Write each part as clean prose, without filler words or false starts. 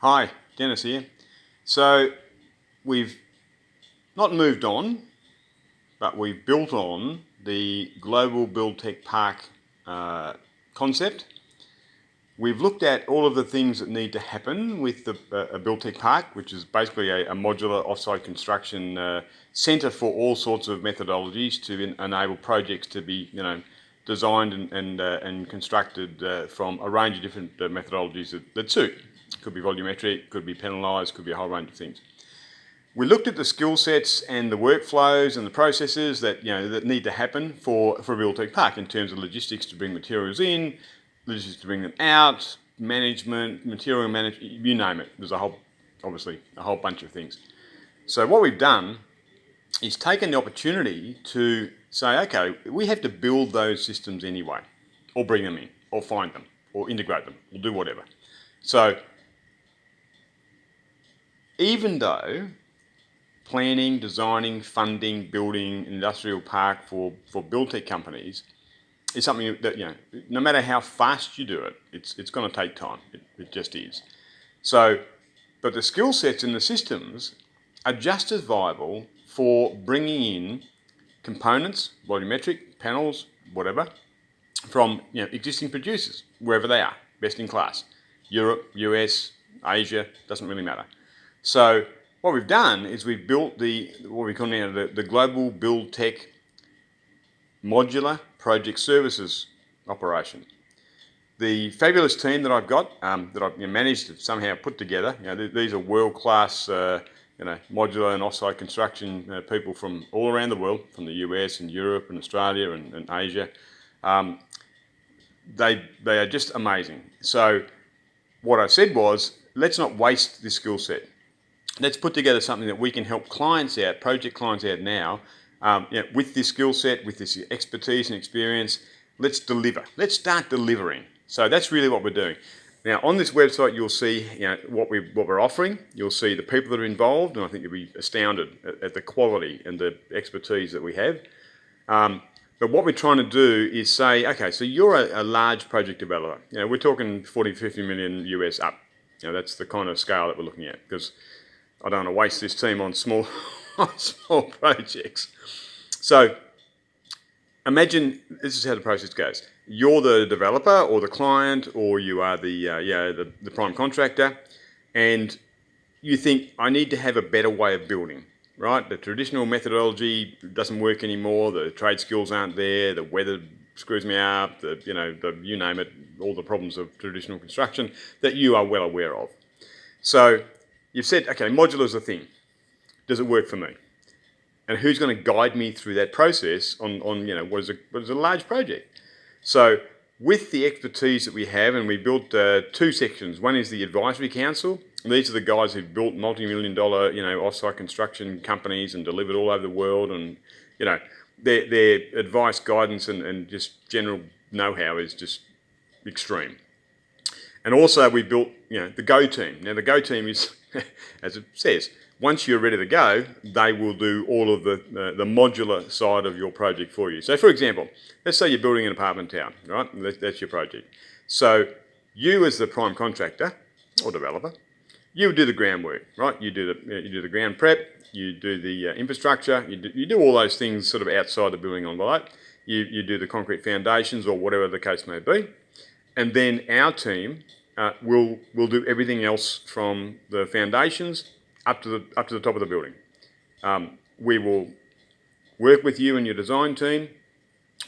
Hi, Dennis here. So we've not moved on, but we've built on the global Buildtech Park concept. We've looked at all of the things that need to happen with a Buildtech Park, which is basically a modular offsite construction centre for all sorts of methodologies to enable projects to be, designed and constructed from a range of different methodologies that suit. Could be volumetric, could be penalised, could be a whole range of things. We looked at the skill sets and the workflows and the processes that that need to happen for a Buildtech Park in terms of logistics to bring materials in, logistics to bring them out, management, material management, you name it. There's obviously a whole bunch of things. So what we've done is taken the opportunity to say, okay, we have to build those systems anyway, or bring them in, or find them, or integrate them, or do whatever. So even though planning, designing, funding, building an industrial park for Buildtech companies is something that, no matter how fast you do it, it's going to take time. It just is. So, but the skill sets and the systems are just as viable for bringing in components, volumetric, panels, whatever, from existing producers, wherever they are, best in class. Europe, US, Asia, doesn't really matter. So what we've done is we've built what we call now the global Buildtech modular project services operation. The fabulous team that I've got, that I've managed to somehow put together, these are world-class, modular and off-site construction people from all around the world, from the US and Europe and Australia and Asia. They are just amazing. So what I said was, let's not waste this skill set. Let's put together something that we can help clients out, project clients out now, with this skill set, with this expertise and experience. Let's deliver. Let's start delivering. So that's really what we're doing. Now, on this website, you'll see what we're offering. You'll see the people that are involved, and I think you'll be astounded at the quality and the expertise that we have. But what we're trying to do is say, okay, so you're a large project developer. We're talking 40, 50 million US up. That's the kind of scale that we're looking at, because I don't want to waste this team on small projects. So imagine this is how the process goes. You're the developer or the client, or you are the prime contractor, and you think, I need to have a better way of building, right? The traditional methodology doesn't work anymore. The trade skills aren't there. The weather screws me up. You name it, all the problems of traditional construction that you are well aware of. So you've said, okay, modular is a thing. Does it work for me? And who's going to guide me through that process on what is a large project? So with the expertise that we have, and we built two sections. One is the advisory council. These are the guys who've built multi-million-dollar, off-site construction companies and delivered all over the world, and their advice, guidance, and just general know-how is just extreme. And also we built, the Go team. Now the Go team is, as it says, once you're ready to go, they will do all of the modular side of your project for you. So for example, let's say you're building an apartment tower, right? That's your project. So you as the prime contractor or developer, you do the groundwork, right? You do the ground prep, you do the infrastructure, you do all those things sort of outside the building envelope. You do the concrete foundations or whatever the case may be. And then our team will do everything else from the foundations up to the top of the building. We will work with you and your design team.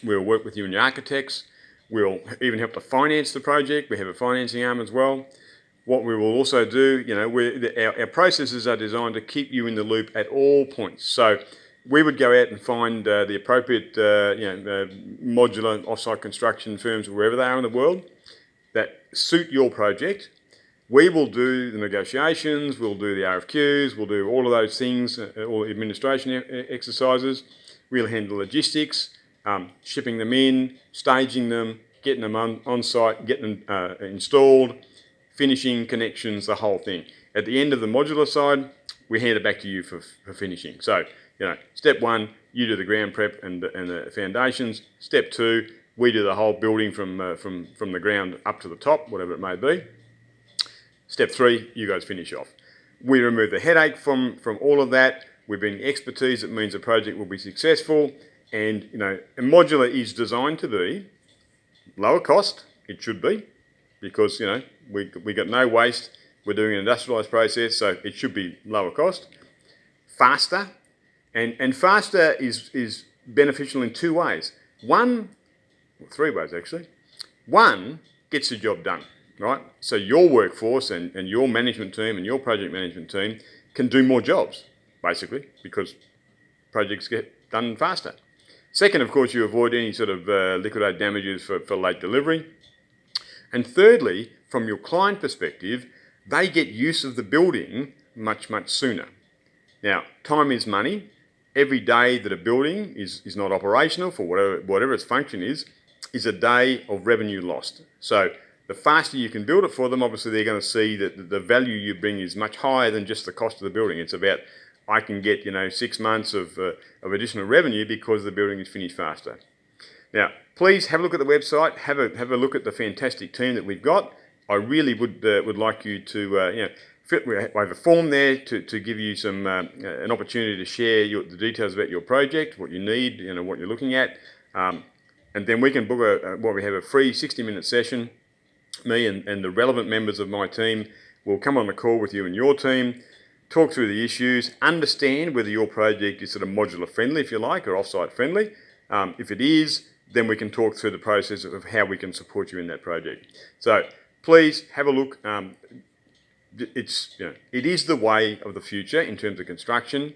We'll work with you and your architects. We'll even help to finance the project. We have a financing arm as well. What we will also do, our processes are designed to keep you in the loop at all points. So we would go out and find the appropriate modular off-site construction firms wherever they are in the world that suit your project. We will do the negotiations, we'll do the RFQs, we'll do all of those things, all the administration exercises. We'll handle logistics, shipping them in, staging them, getting them on site, getting them installed, finishing, connections, the whole thing. At the end of the modular side, we hand it back to you for finishing. So, step one, you do the ground prep and the foundations. Step two, we do the whole building from the ground up to the top, whatever it may be. Step 3, you guys finish off. We remove the headache from all of that. We bring expertise that means the project will be successful. And, a modular is designed to be lower cost. It should be, because, we got no waste. We're doing an industrialised process, so it should be lower cost. Faster. And faster is beneficial in 2 ways. Three ways actually. One, gets the job done, right? So your workforce and your management team and your project management team can do more jobs, basically, because projects get done faster. Second, of course, you avoid any sort of liquidated damages for late delivery. And thirdly, from your client perspective, they get use of the building much, much sooner. Now, time is money. Every day that a building is not operational for whatever its function is a day of revenue lost. So the faster you can build it for them, obviously they're going to see that the value you bring is much higher than just the cost of the building. It's about, I can get 6 months of additional revenue because the building is finished faster. Now, please have a look at the website. Have a look at the fantastic team that we've got. I really would like you to we have a form there to give you some an opportunity to share the details about your project, what you need, what you're looking at, and then we can book we have a free 60-minute session. Me and the relevant members of my team will come on the call with you and your team, talk through the issues, understand whether your project is sort of modular friendly, if you like, or offsite friendly. If it is, then we can talk through the process of how we can support you in that project. So please have a look. It is the way of the future in terms of construction.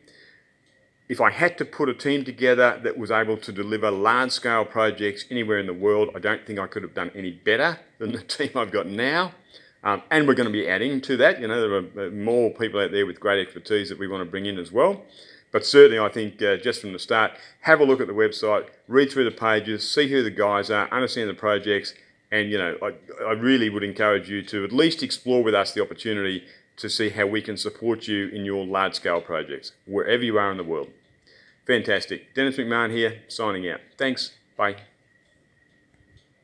If I had to put a team together that was able to deliver large-scale projects anywhere in the world, I don't think I could have done any better than the team I've got now. And we're going to be adding to that. There are more people out there with great expertise that we want to bring in as well. But certainly I think just from the start, have a look at the website, read through the pages, see who the guys are, understand the projects, and I really would encourage you to at least explore with us the opportunity to see how we can support you in your large-scale projects, wherever you are in the world. Fantastic. Dennis McMahon here, signing out. Thanks. Bye.